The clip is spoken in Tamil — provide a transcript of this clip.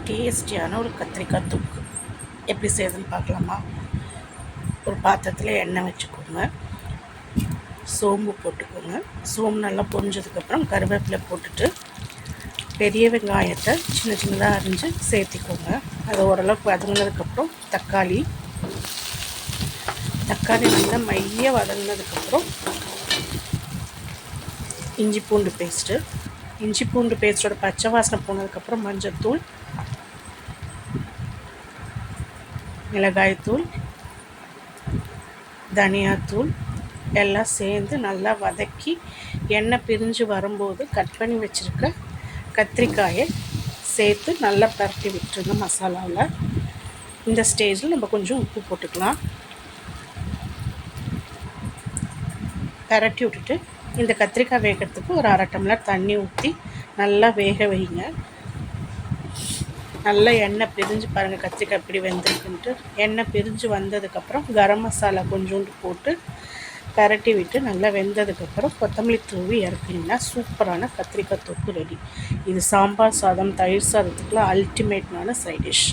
டேஸ்டியான ஒரு கத்திரிக்காய் தொக்கு எப்படி செய்யுதுன்னு பார்க்கலாமா? ஒரு பாத்திரத்தில் எண்ணெய் வச்சுக்கோங்க, சோம்பு போட்டுக்கோங்க. சோம்பு நல்லா பொரிஞ்சதுக்கப்புறம் கருவேப்பிலை போட்டுட்டு பெரிய வெங்காயத்தை சின்ன சின்னதாக அரிஞ்சு சேர்த்திக்கோங்க. அது ஓரளவுக்கு வதங்கினதுக்கப்புறம் தக்காளி நல்லா மைய வதங்கினதுக்கப்புறம் இஞ்சி பூண்டு பேஸ்ட்டோட பச்சை வாசனை போனதுக்கப்புறம் மஞ்சள்தூள், மிளகாய்த்தூள், தனியாத்தூள் எல்லாம் சேர்ந்து நல்லா வதக்கி எண்ணெய் பிரிஞ்சு வரும்போது கட் பண்ணி வச்சுருக்க கத்திரிக்காயை சேர்த்து நல்லா பரட்டி விட்டுருங்க மசாலாவில். இந்த ஸ்டேஜில் நம்ம கொஞ்சம் உப்பு போட்டுக்கலாம். பரட்டி விட்டுட்டு இந்த கத்திரிக்காய் வேகிறதுக்கு ஒரு 1/2 டம்ளர் தண்ணி ஊற்றி நல்லா வேக வைங்க. நல்லா எண்ணெய் பிரிஞ்சு பாருங்கள் கத்திரிக்காய் எப்படி வெந்திருக்குன்ட்டு. எண்ணெய் பிரிஞ்சு வந்ததுக்கப்புறம் கரம் மசாலா கொஞ்சோண்டு போட்டு பரட்டி விட்டு நல்லா வெந்ததுக்கப்புறம் கொத்தமல்லி தூவி இறக்கிங்கன்னா சூப்பரான கத்திரிக்காய் தொக்கு ரெடி. இது சாம்பார் சாதம், தயிர் சாதத்துக்குலாம் அல்டிமேட்னான சைட் டிஷ்.